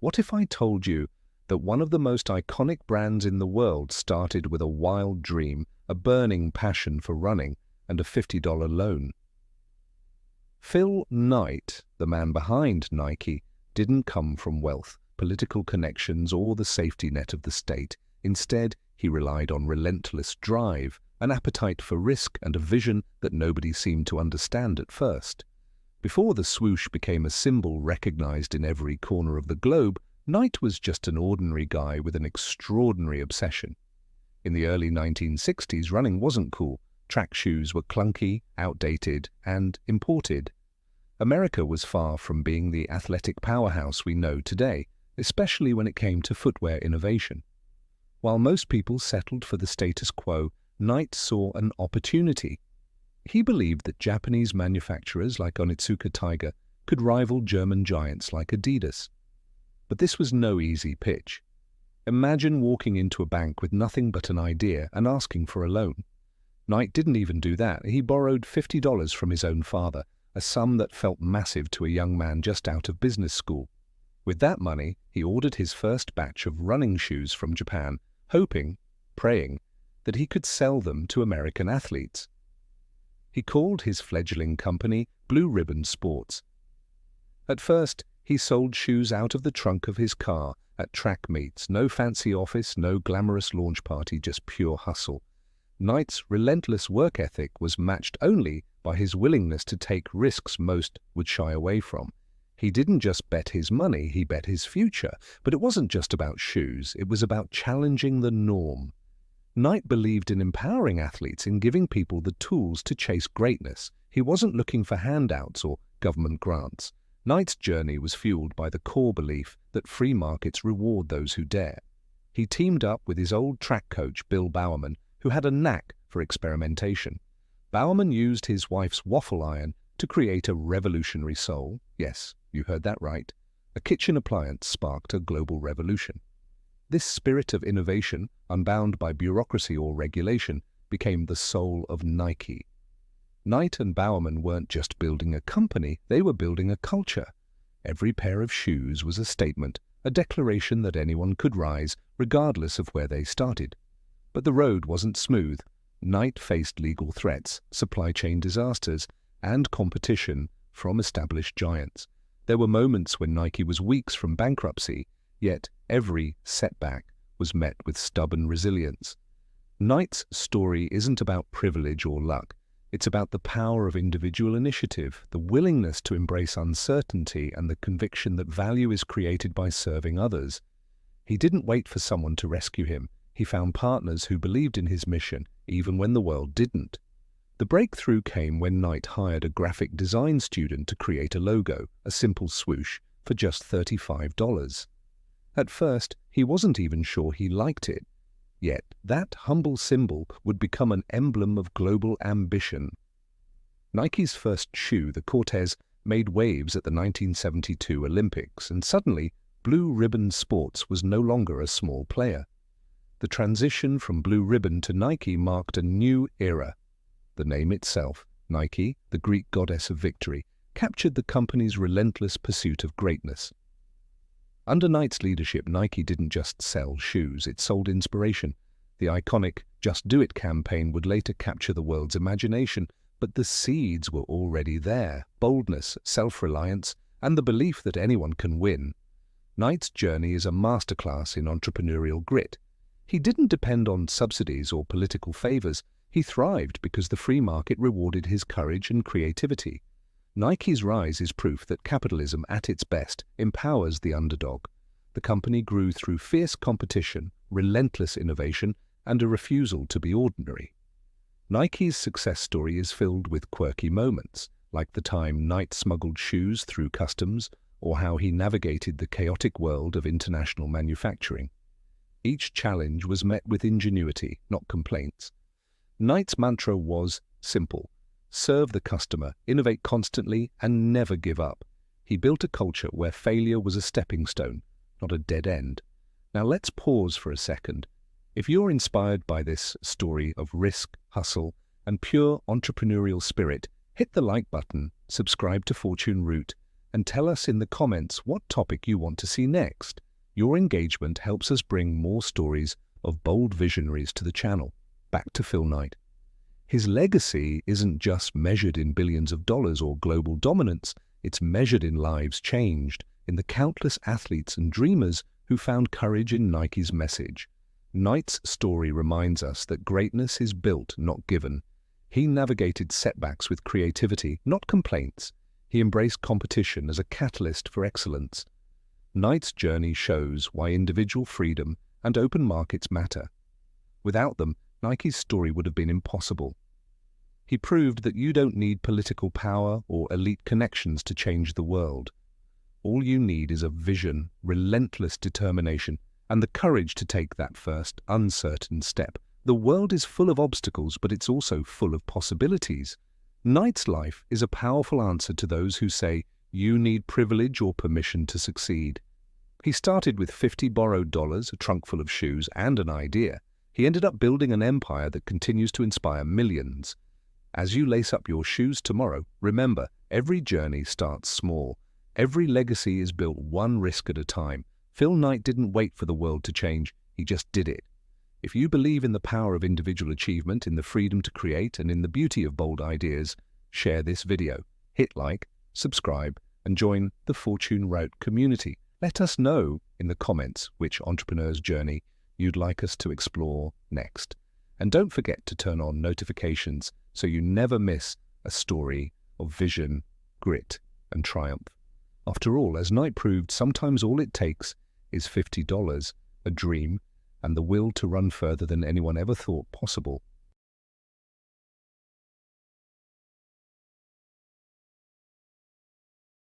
What if I told you that one of the most iconic brands in the world started with a wild dream, a burning passion for running, and a $50 loan? Phil Knight, the man behind Nike, didn't come from wealth, political connections, or the safety net of the state. Instead, he relied on relentless drive, an appetite for risk, and a vision that nobody seemed to understand at first. Before the swoosh became a symbol recognized in every corner of the globe, Knight was just an ordinary guy with an extraordinary obsession. In the early 1960s, running wasn't cool. Track shoes were clunky, outdated, and imported. America was far from being the athletic powerhouse we know today, especially when it came to footwear innovation. While most people settled for the status quo, Knight saw an opportunity. He believed that Japanese manufacturers like Onitsuka Tiger could rival German giants like Adidas. But this was no easy pitch. Imagine walking into a bank with nothing but an idea and asking for a loan. Knight didn't even do that. He borrowed $50 from his own father, a sum that felt massive to a young man just out of business school. With that money, he ordered his first batch of running shoes from Japan, hoping, praying, that he could sell them to American athletes. He called his fledgling company Blue Ribbon Sports. At first, he sold shoes out of the trunk of his car at track meets. No fancy office, no glamorous launch party, just pure hustle. Knight's relentless work ethic was matched only by his willingness to take risks most would shy away from. He didn't just bet his money, he bet his future. But it wasn't just about shoes, it was about challenging the norm. Knight believed in empowering athletes, in giving people the tools to chase greatness. He wasn't looking for handouts or government grants. Knight's journey was fueled by the core belief that free markets reward those who dare. He teamed up with his old track coach, Bill Bowerman, who had a knack for experimentation. Bowerman used his wife's waffle iron to create a revolutionary sole. Yes, you heard that right. A kitchen appliance sparked a global revolution. This spirit of innovation, unbound by bureaucracy or regulation, became the soul of Nike. Knight and Bowerman weren't just building a company, they were building a culture. Every pair of shoes was a statement, a declaration that anyone could rise, regardless of where they started. But the road wasn't smooth. Knight faced legal threats, supply chain disasters, and competition from established giants. There were moments when Nike was weeks from bankruptcy, yet every setback was met with stubborn resilience. Knight's story isn't about privilege or luck. It's about the power of individual initiative, the willingness to embrace uncertainty, and the conviction that value is created by serving others. He didn't wait for someone to rescue him. He found partners who believed in his mission, even when the world didn't. The breakthrough came when Knight hired a graphic design student to create a logo, a simple swoosh, for just $35. At first, he wasn't even sure he liked it. Yet that humble symbol would become an emblem of global ambition. Nike's first shoe, the Cortez, made waves at the 1972 Olympics, and suddenly Blue Ribbon Sports was no longer a small player. The transition from Blue Ribbon to Nike marked a new era. The name itself, Nike, the Greek goddess of victory, captured the company's relentless pursuit of greatness. Under Knight's leadership, Nike didn't just sell shoes, it sold inspiration. The iconic Just Do It campaign would later capture the world's imagination, but the seeds were already there: boldness, self-reliance, and the belief that anyone can win. Knight's journey is a masterclass in entrepreneurial grit. He didn't depend on subsidies or political favors. He thrived because the free market rewarded his courage and creativity. Nike's rise is proof that capitalism at its best empowers the underdog. The company grew through fierce competition, relentless innovation, and a refusal to be ordinary. Nike's success story is filled with quirky moments, like the time Knight smuggled shoes through customs, or how he navigated the chaotic world of international manufacturing. Each challenge was met with ingenuity, not complaints. Knight's mantra was simple: serve the customer, innovate constantly, and never give up. He built a culture where failure was a stepping stone, not a dead end. Now let's pause for a second. If you're inspired by this story of risk, hustle, and pure entrepreneurial spirit, hit the like button, subscribe to Fortune Root, and tell us in the comments what topic you want to see next. Your engagement helps us bring more stories of bold visionaries to the channel. Back to Phil Knight. His legacy isn't just measured in billions of dollars or global dominance, it's measured in lives changed, in the countless athletes and dreamers who found courage in Nike's message. Knight's story reminds us that greatness is built, not given. He navigated setbacks with creativity, not complaints. He embraced competition as a catalyst for excellence. Knight's journey shows why individual freedom and open markets matter. Without them, Nike's story would have been impossible. He proved that you don't need political power or elite connections to change the world. All you need is a vision, relentless determination, and the courage to take that first, uncertain step. The world is full of obstacles, but it's also full of possibilities. Knight's life is a powerful answer to those who say you need privilege or permission to succeed. He started with $50 borrowed dollars, a trunk full of shoes, and an idea. He ended up building an empire that continues to inspire millions. As you lace up your shoes tomorrow, remember, every journey starts small. Every legacy is built one risk at a time. Phil Knight didn't wait for the world to change, he just did it. If you believe in the power of individual achievement, in the freedom to create, and in the beauty of bold ideas, share this video, hit like, subscribe, and join the Fortune Route community. Let us know in the comments which entrepreneur's journey you'd like us to explore next. And don't forget to turn on notifications so you never miss a story of vision, grit, and triumph. After all, as Knight proved, sometimes all it takes is $50, a dream, and the will to run further than anyone ever thought possible.